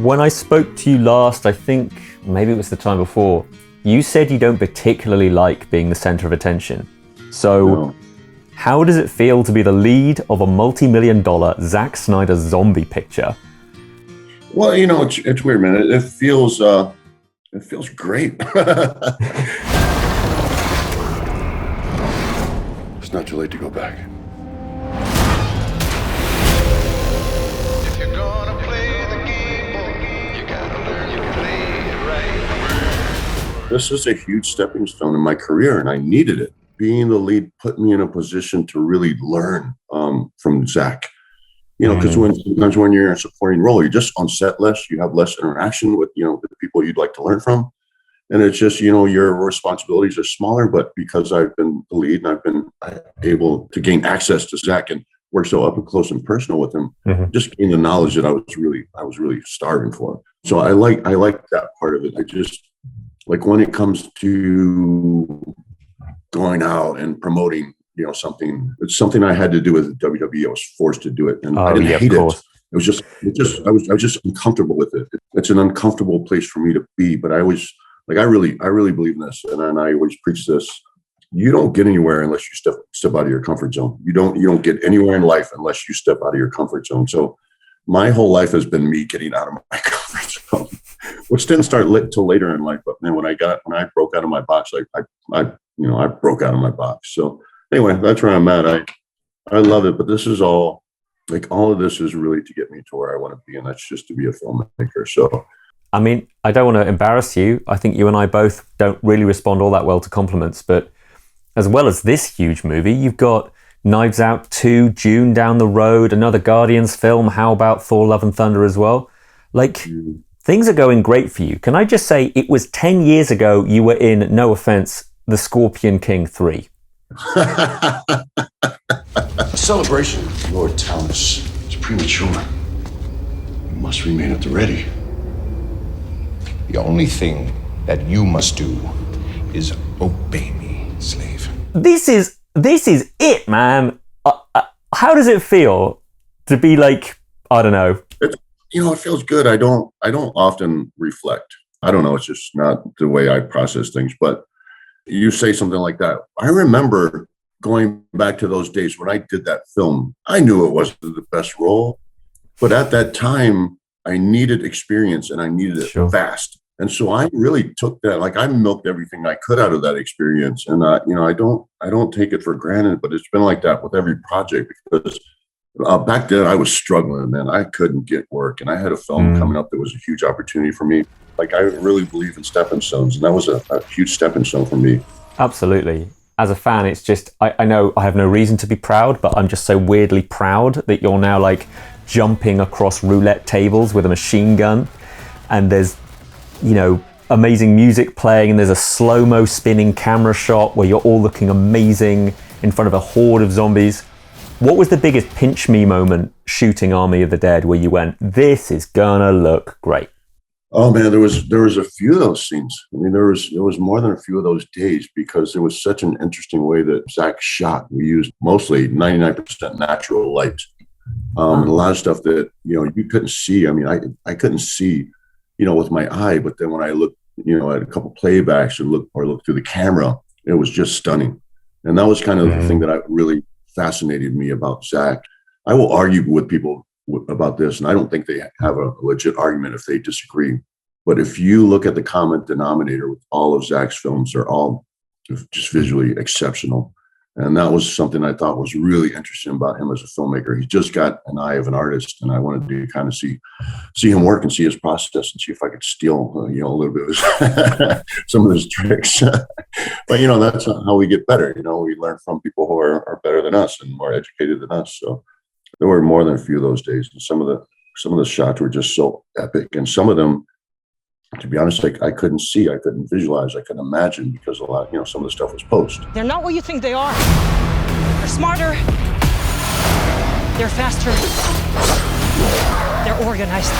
When I spoke to you last, I think maybe it was the time before, you said you don't particularly like being the center of attention. So, No. How does it feel to be the lead of a multi-million-dollar Zack Snyder zombie picture? Well, it's weird, man. It feels great. It's not too late to go back. If you're gonna play the game, boy, you gotta learn to play it right. This is a huge stepping stone in my career, and I needed it. Being the lead put me in a position to really learn from Zack. Because sometimes when you're in a supporting role, you're just on set less. You have less interaction with the people you'd like to learn from, and it's just your responsibilities are smaller. But because I've been the lead and I've been able to gain access to Zack and work so up and close and personal with him, just gain the knowledge that I was really starving for. So I like that part of it. I just like when it comes to going out and promoting, something. It's something I had to do with WWE. I was forced to do it, and I didn't hate it. It was just I was just uncomfortable with it. It's an uncomfortable place for me to be. But I always I really believe in this, and I always preach this. You don't get anywhere unless you step out of your comfort zone. You don't get anywhere in life unless you step out of your comfort zone. So my whole life has been me getting out of my comfort zone, which didn't start till later in life. But then when I broke out of my box, I broke out of my box. So anyway, that's where I'm at. I love it, but this is all of this is really to get me to where I want to be, and that's just to be a filmmaker. So, I mean, I don't want to embarrass you. I think you and I both don't really respond all that well to compliments, but as well as this huge movie, you've got Knives Out 2, June down the road, another Guardians film. How about Thor: Love and Thunder as well? Things are going great for you. Can I just say, it was 10 years ago you were in, no offense, The Scorpion King 3. A celebration of Lord Talus is premature. You must remain at the ready. The only thing that you must do is obey me, slave. This is it, man. How does it feel to be I don't know? it feels good. I don't often reflect. I don't know. It's just not the way I process things. But you say something like that. I remember going back to those days when I did that film. I knew it wasn't the best role, but at that time I needed experience and I needed it fast. And so I really took that, I milked everything I could out of that experience. And I don't take it for granted, but it's been like that with every project because back then I was struggling, man. I couldn't get work, and I had a film coming up that was a huge opportunity for me. I really believe in stepping stones, and that was a huge stepping stone for me. Absolutely. As a fan, it's just, I know I have no reason to be proud, but I'm just so weirdly proud that you're now jumping across roulette tables with a machine gun, and there's amazing music playing, and there's a slow-mo spinning camera shot where you're all looking amazing in front of a horde of zombies. What was the biggest pinch me moment shooting Army of the Dead where you went, this is gonna look great? Oh man, there was a few of those scenes. I mean, there was more than a few of those days because there was such an interesting way that Zack shot. We used mostly 99% natural light. A lot of stuff that you couldn't see. I mean, I couldn't see with my eye, but then when I looked at a couple playbacks and looked through the camera, it was just stunning. And that was kind of the thing that really fascinated me about Zack. I will argue with people about this, and I don't think they have a legit argument if they disagree. But if you look at the common denominator with all of Zack's films, they're all just visually exceptional. And that was something I thought was really interesting about him as a filmmaker. He's just got an eye of an artist, and I wanted to kind of see him work and see his process and see if I could steal, a little bit of his, some of his tricks. But that's how we get better. We learn from people who are better than us and more educated than us. So there were more than a few of those days, and some of the shots were just so epic, and some of them, to be honest, I couldn't see, I couldn't visualize, I couldn't imagine because a lot, some of the stuff was post. They're not what you think they are. They're smarter. They're faster. They're organized.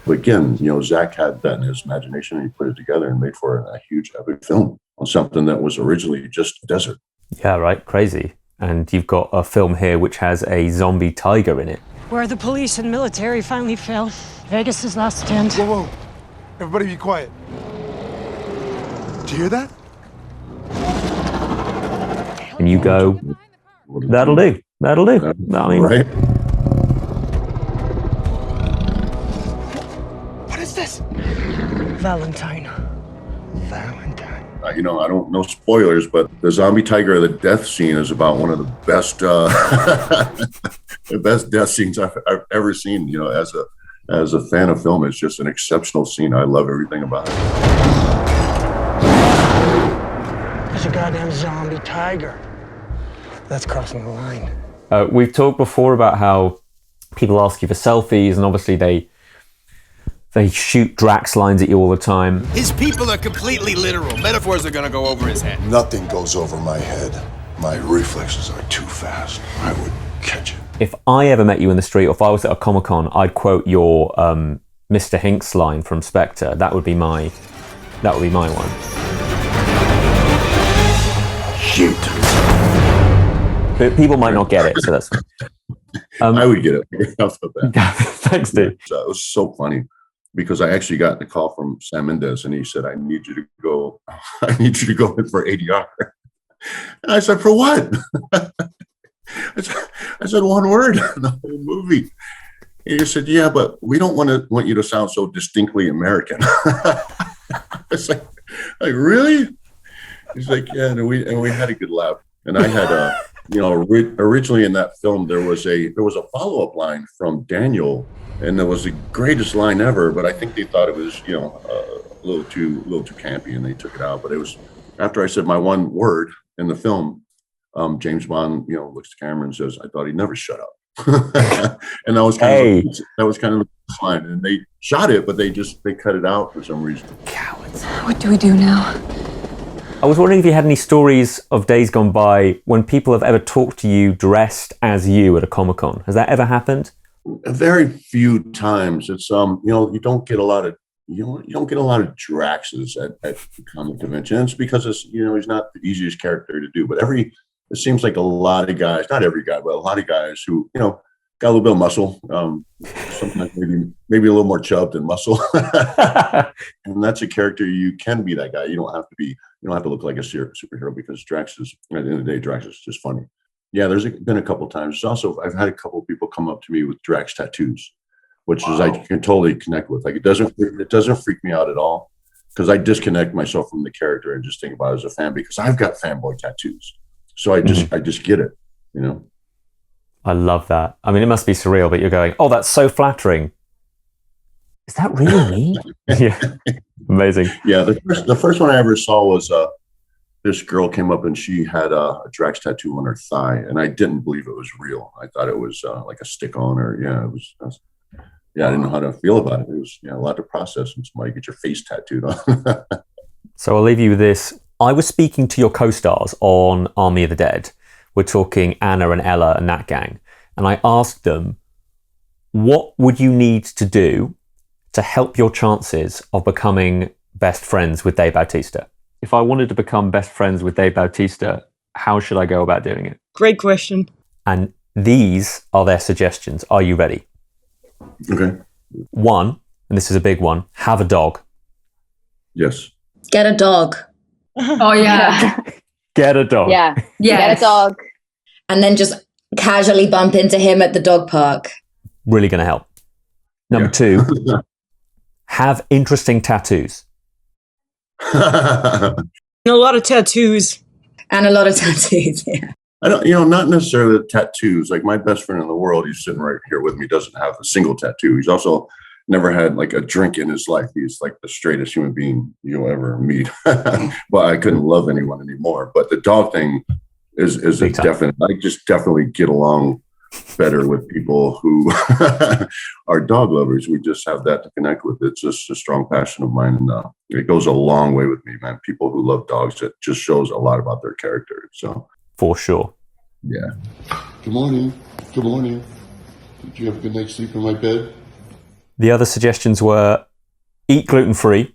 But again, Zack had that in his imagination, and he put it together and made for a huge epic film on something that was originally just a desert. Yeah, right. Crazy. And you've got a film here which has a zombie tiger in it. Where the police and military finally fail, Vegas' last stand. Whoa, whoa. Everybody be quiet. Did you hear that? And you go, that'll do. That'll do. I mean, Right? What is this? Valentine. Valentine. I don't know spoilers, but the zombie tiger of the death scene is about one of the best, the best death scenes I've ever seen. As a fan of film, it's just an exceptional scene. I love everything about it. There's a goddamn zombie tiger. That's crossing the line. we've talked before about how people ask you for selfies, and obviously they shoot Drax lines at you all the time. His people are completely literal. Metaphors are gonna go over his head. Nothing goes over my head. My reflexes are too fast. I would catch it. If I ever met you in the street, or if I was at a Comic-Con, I'd quote your Mr Hinx line from Spectre. That would be my one. Shoot. But people might not get it, so that's I would get it. Enough of that. Thanks, dude. So it was so funny because I actually got the call from Sam Mendes, and he said, I need you to go in for ADR. And I said, for what? I said one word, the whole movie. And he said, yeah, but we don't want you to sound so distinctly American. It's like really? He's like, yeah, and we had a good laugh. And I had originally in that film there was a follow-up line from Daniel, and it was the greatest line ever, but I think they thought it was a little too campy, and they took it out. But it was after I said my one word in the film, James Bond looks at the camera and says, I thought he'd never shut up. And that was kind of the line, and they shot it, but they cut it out for some reason. Cowards. What do we do now? I was wondering if you had any stories of days gone by when people have ever talked to you dressed as you at a Comic-Con. Has that ever happened? Very few times. It's you don't get a lot of Draxes at comic conventions because it's he's not the easiest character to do. But it seems like a lot of guys, not every guy, but a lot of guys who got a little bit of muscle, sometimes maybe a little more chub than muscle, and that's a character you can be that guy. You don't have to look like a superhero because Drax is at the end of the day, Drax is just funny. Yeah, there's been a couple times. It's also I've had a couple of people come up to me with Drax tattoos, which is I can totally connect with. Like it doesn't freak me out at all because I disconnect myself from the character and just think about it as a fan because I've got fanboy tattoos, so I just get it, I love that. I mean, it must be surreal, but you're going, oh, that's so flattering. Is that really me? Yeah, amazing. Yeah, the first one I ever saw was this girl came up and she had a Drax tattoo on her thigh, and I didn't believe it was real. I thought it was like a stick-on, or I didn't know how to feel about it. It was a lot to process when somebody get your face tattooed on. So I'll leave you with this. I was speaking to your co-stars on Army of the Dead. We're talking Anna and Ella and that gang. And I asked them, what would you need to do to help your chances of becoming best friends with Dave Bautista? If I wanted to become best friends with Dave Bautista, how should I go about doing it? Great question. And these are their suggestions. Are you ready? Okay. One, and this is a big one, have a dog. Yes. Get a dog. Oh, yeah. Get a dog. Yeah. Yes. Get a dog. And then just casually bump into him at the dog park. Really going to help. Number two, have interesting tattoos. A lot of tattoos. And a lot of tattoos, yeah. I don't, not necessarily the tattoos. Like my best friend in the world, he's sitting right here with me, doesn't have a single tattoo. He's also never had like a drink in his life. He's like the straightest human being you'll ever meet. Well, I couldn't love anyone anymore. But the dog thing is a definite. I just definitely get along better with people who are dog lovers. We just have that to connect with. It's just a strong passion of mine, and it goes a long way with me, man. People who love dogs, it just shows a lot about their character. So for sure. Yeah. Good morning. Good morning. Did you have a good night's sleep in my bed? The other suggestions were eat gluten-free.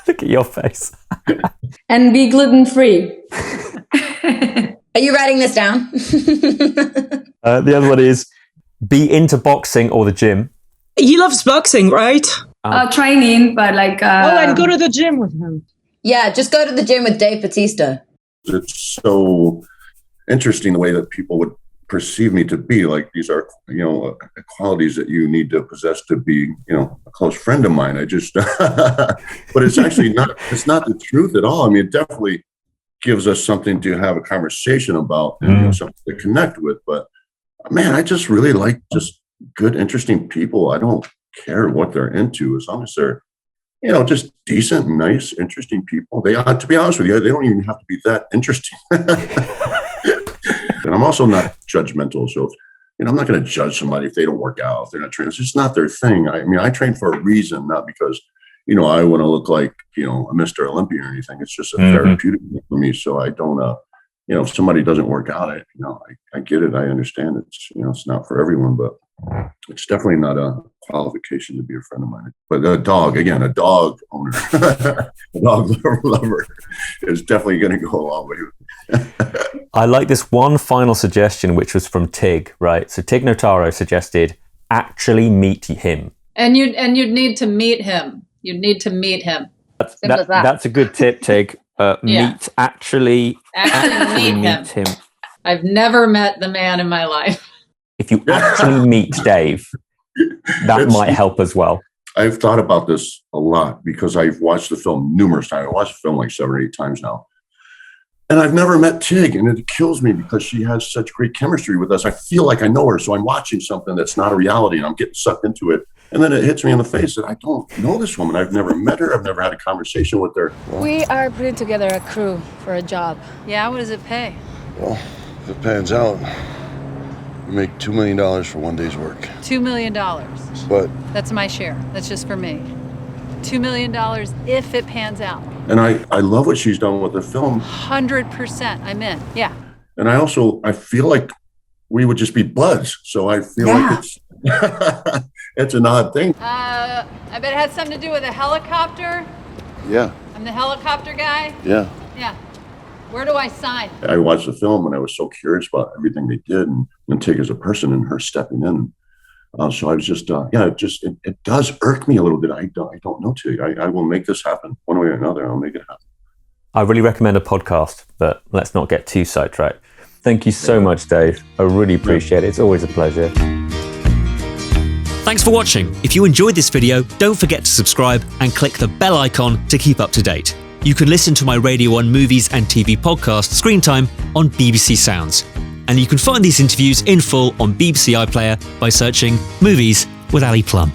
Look at your face. And be gluten-free. Are you writing this down? The other one is be into boxing or the gym. He loves boxing, right? Training, but like... and go to the gym with him. Yeah, just go to the gym with Dave Bautista. It's so interesting the way that people would perceive me to be. Like, these are, qualities that you need to possess to be, a close friend of mine. I just, but it's actually not, it's not the truth at all. I mean, it definitely gives us something to have a conversation about and something to connect with. But man, I just really like just good, interesting people. I don't care what they're into as long as they're, just decent, nice, interesting people. They ought to be honest with you. They don't even have to be that interesting. And I'm also not judgmental. So, I'm not going to judge somebody if they don't work out, if they're not training. It's just not their thing. I mean, I train for a reason, not because, I want to look like, a Mr. Olympia or anything. It's just a therapeutic thing for me. So I don't, if somebody doesn't work out, I get it. I understand it's, it's not for everyone, but it's definitely not a qualification to be a friend of mine. But a dog owner, a dog lover is definitely going to go a long way with me. I like this one final suggestion, which was from Tig, right? So Tig Notaro suggested actually meet him. And you'd need to meet him. You'd need to meet him. That's a good tip, Tig. Actually meet him. I've never met the man in my life. If you actually meet Dave, that might help as well. I've thought about this a lot because I've watched the film numerous times. I watched the film like 7 or 8 times now. And I've never met Tig, and it kills me because she has such great chemistry with us. I feel like I know her, so I'm watching something that's not a reality, and I'm getting sucked into it. And then it hits me in the face that I don't know this woman. I've never met her. I've never had a conversation with her. We are putting together a crew for a job. Yeah, what does it pay? Well, if it pans out, we make $2 million for one day's work. $2 million. But that's my share. That's just for me. $2 million if it pans out. And I love what she's done with the film. 100%. I'm in. Yeah. And I feel like we would just be buds. So I feel like it's it's an odd thing. I bet it has something to do with a helicopter. Yeah. I'm the helicopter guy. Yeah. Yeah. Where do I sign? I watched the film and I was so curious about everything they did and Tig as a person and her stepping in. So I was just, it does irk me a little bit. I don't know, Tig. I will make this happen one way or another. I'll make it happen. I really recommend a podcast, but let's not get too sidetracked. Thank you so much, Dave. I really appreciate it. It's always a pleasure. Thanks for watching. If you enjoyed this video, don't forget to subscribe and click the bell icon to keep up to date. You can listen to my Radio 1 movies and TV podcast, Screen Time, on BBC Sounds. And you can find these interviews in full on BBC iPlayer by searching Movies with Ali Plumb.